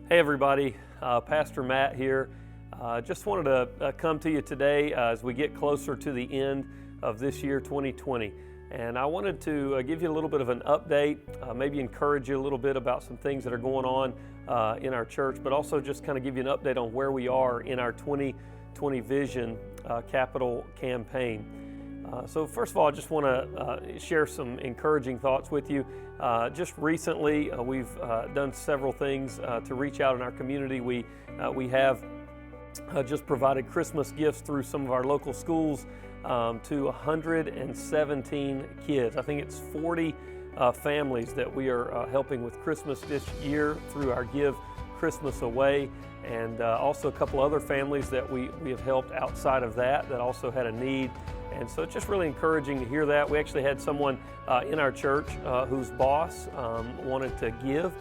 Hey everybody, Pastor Matt here. Just wanted to come to you today as we get closer to the end of this year 2020. And I wanted to give you a little bit of an update, maybe encourage you a little bit about some things that are going on in our church, but also just kind of give you an update on where we are in our 2020 Vision capital campaign. So first of all, I just want to share some encouraging thoughts with you. Just recently, we've done several things to reach out in our community. We have just provided Christmas gifts through some of our local schools to 117 kids. I think it's 40 families that we are helping with Christmas this year through our Give Christmas Away, and also a couple other families that we have helped outside of that also had a need. And so it's just really encouraging to hear that. We actually had someone in our church whose boss wanted to give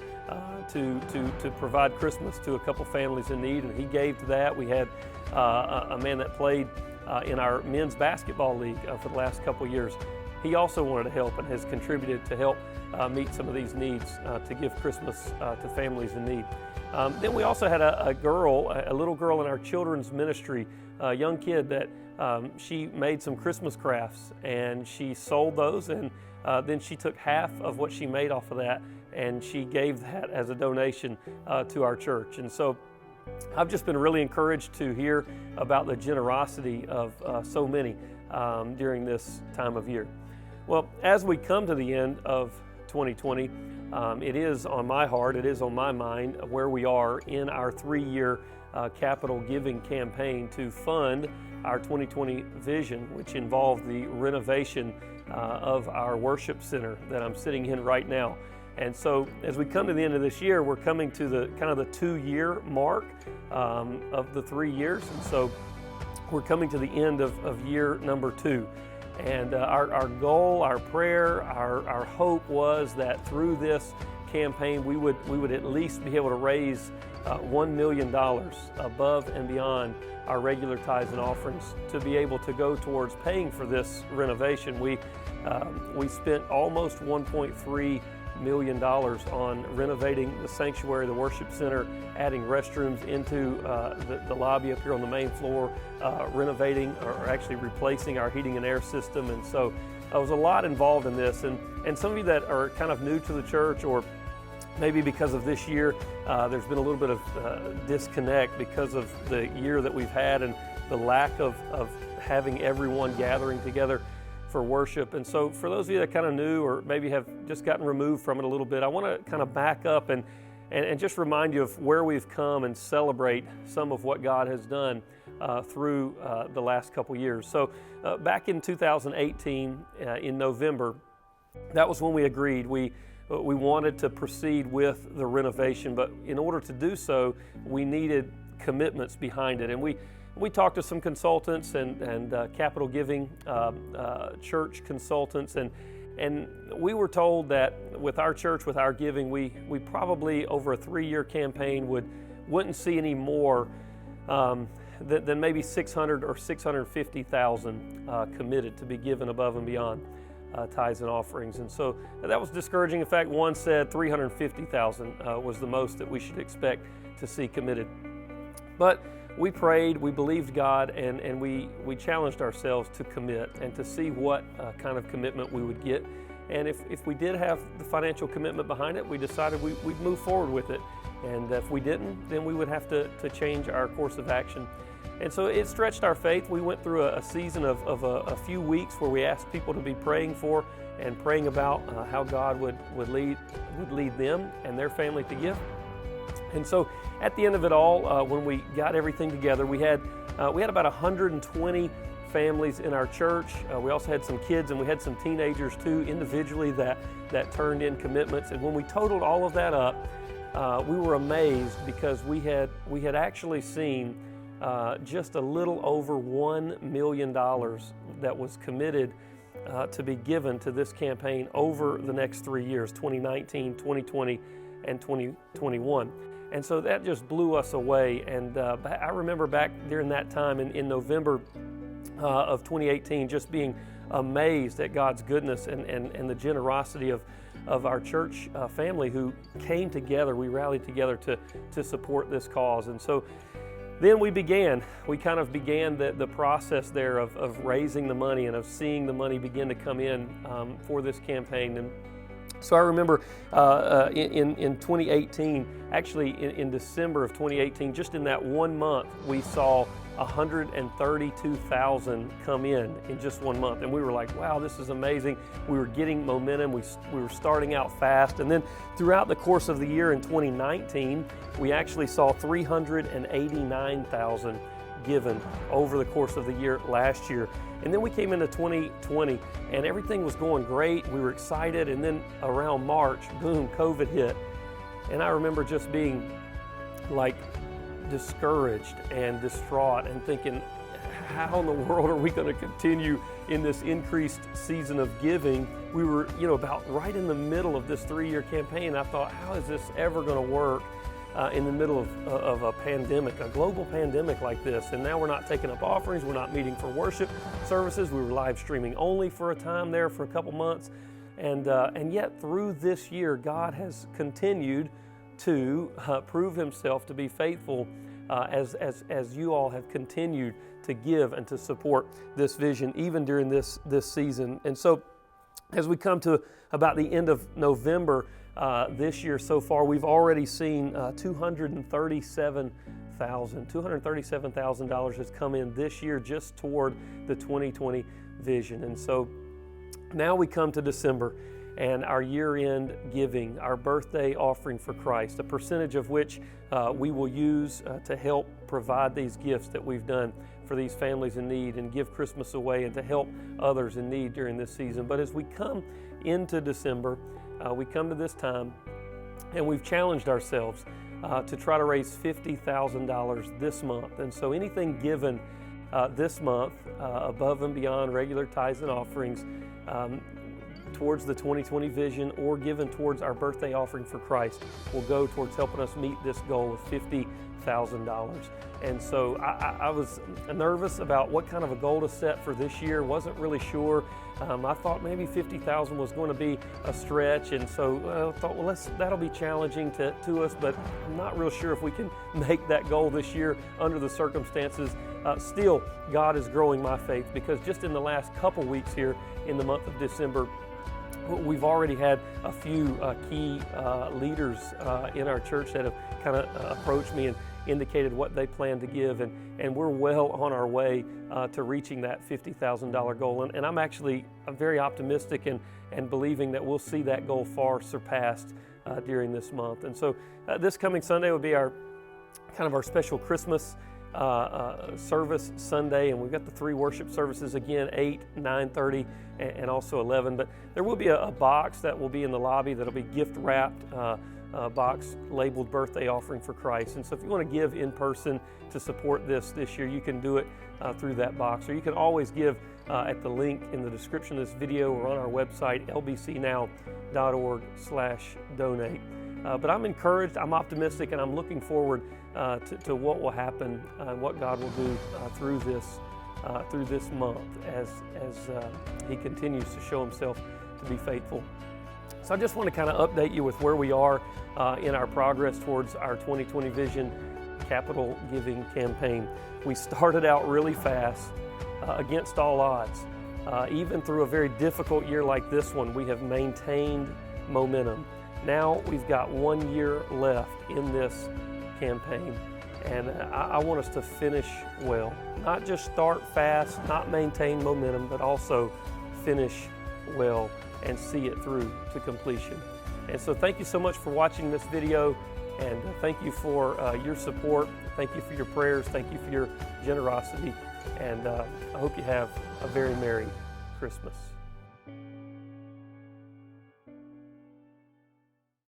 to provide Christmas to a couple families in need, and he gave to that. We had a man that played in our men's basketball league for the last couple years. He also wanted to help and has contributed to help meet some of these needs to give Christmas to families in need. Then we also had a little girl in our children's ministry, a young kid that she made some Christmas crafts and she sold those, and then she took half of what she made off of that and she gave that as a donation to our church. And so I've just been really encouraged to hear about the generosity of so many during this time of year. Well, as we come to the end of 2020, it is on my heart, it is on my mind where we are in our 3-year capital giving campaign to fund our 2020 vision, which involved the renovation of our worship center that I'm sitting in right now. And so as we come to the end of this year, we're coming to the kind of the 2-year mark of the 3 years. And so we're coming to the end of year number 2. And our goal, our prayer, our hope was that through this campaign, we would at least be able to raise $1 million above and beyond our regular tithes and offerings to be able to go towards paying for this renovation. We spent almost $1.3 million on renovating the sanctuary, the worship center, adding restrooms into the lobby up here on the main floor, renovating or actually replacing our heating and air system. And so there was a lot involved in this. And some of you that are kind of new to the church, or maybe because of this year, there's been a little bit of disconnect because of the year that we've had and the lack of having everyone gathering together for worship. And so for those of you that kind of new or maybe have just gotten removed from it a little bit, I want to kind of back up and just remind you of where we've come and celebrate some of what God has done through the last couple years. So back in 2018, in November, that was when we agreed. We wanted to proceed with the renovation, but in order to do so, we needed commitments behind it. And we talked to some consultants and capital giving church consultants, and we were told that with our church, with our giving, we probably over a 3-year campaign wouldn't see any more than maybe 600 or 650,000 committed to be given above and beyond tithes and offerings. And so that was discouraging. In fact, one said 350,000 was the most that we should expect to see committed. But we prayed, we believed God, and we challenged ourselves to commit and to see what kind of commitment we would get. And if we did have the financial commitment behind it, we decided we'd move forward with it. And if we didn't, then we would have to change our course of action. And so it stretched our faith. We went through a season of a few weeks where we asked people to be praying for and praying about how God would lead them and their family to give. And so at the end of it all, when we got everything together, we had about 120 families in our church. We also had some kids and we had some teenagers too, individually that turned in commitments. And when we totaled all of that up, we were amazed because we had actually seen just a little over $1 million that was committed to be given to this campaign over the next 3 years, 2019, 2020, and 2021. And so that just blew us away. And I remember back during that time in November of 2018, just being amazed at God's goodness and the generosity of of our church family who came together. We rallied together to support this cause. And so then we kind of began the process there of raising the money and of seeing the money begin to come in for this campaign. And so I remember in 2018, actually in December of 2018, just in that 1 month, we saw 132,000 come in just 1 month. And we were like, wow, this is amazing. We were getting momentum. We were starting out fast. And then throughout the course of the year in 2019, we actually saw 389,000 given over the course of the year last year. And then we came into 2020 and everything was going great. We were excited. And then around March, boom, COVID hit. And I remember just being like discouraged and distraught and thinking, how in the world are we going to continue in this increased season of giving? We were, about right in the middle of this 3-year campaign. I thought, how is this ever going to work in the middle of a pandemic, a global pandemic like this? And now we're not taking up offerings. We're not meeting for worship services. We were live streaming only for a time there for a couple months. And yet through this year, God has continued to prove himself to be faithful as you all have continued to give and to support this vision even during this season. And so as we come to about the end of November this year so far, we've already seen $237,000 has come in this year just toward the 2020 vision. And so now we come to December and our year-end giving, our birthday offering for Christ, a percentage of which we will use to help provide these gifts that we've done for these families in need and give Christmas away and to help others in need during this season. But as we come into December, we come to this time and we've challenged ourselves to try to raise $50,000 this month. And so anything given this month above and beyond regular tithes and offerings towards the 2020 vision or given towards our birthday offering for Christ will go towards helping us meet this goal of $50,000. And so I was nervous about what kind of a goal to set for this year. Wasn't really sure. I thought maybe 50,000 was going to be a stretch, and so I thought, well, that'll be challenging to us, but I'm not real sure if we can make that goal this year under the circumstances. Still, God is growing my faith, because just in the last couple weeks here in the month of December, we've already had a few key leaders in our church that have kind of approached me and indicated what they plan to give, and we're well on our way to reaching that $50,000 goal. And I'm very optimistic and believing that we'll see that goal far surpassed during this month. And so this coming Sunday will be our special Christmas service Sunday, and we've got the 3 worship services again, 8, 9:30, and also 11. But there will be a box that will be in the lobby that'll be gift wrapped, box labeled birthday offering for Christ. And so if you want to give in person to support this year, you can do it through that box, or you can always give at the link in the description of this video or on our website, lbcnow.org/donate. But I'm encouraged, I'm optimistic, and I'm looking forward to what will happen and what God will do through this month as He continues to show Himself to be faithful. So I just want to kind of update you with where we are in our progress towards our 2020 Vision Capital Giving Campaign. We started out really fast against all odds. Even through a very difficult year like this one, we have maintained momentum. Now we've got 1 year left in this campaign, and I want us to finish well. Not just start fast, not maintain momentum, but also finish well and see it through to completion. And so thank you so much for watching this video, and thank you for your support. Thank you for your prayers. Thank you for your generosity, and I hope you have a very Merry Christmas.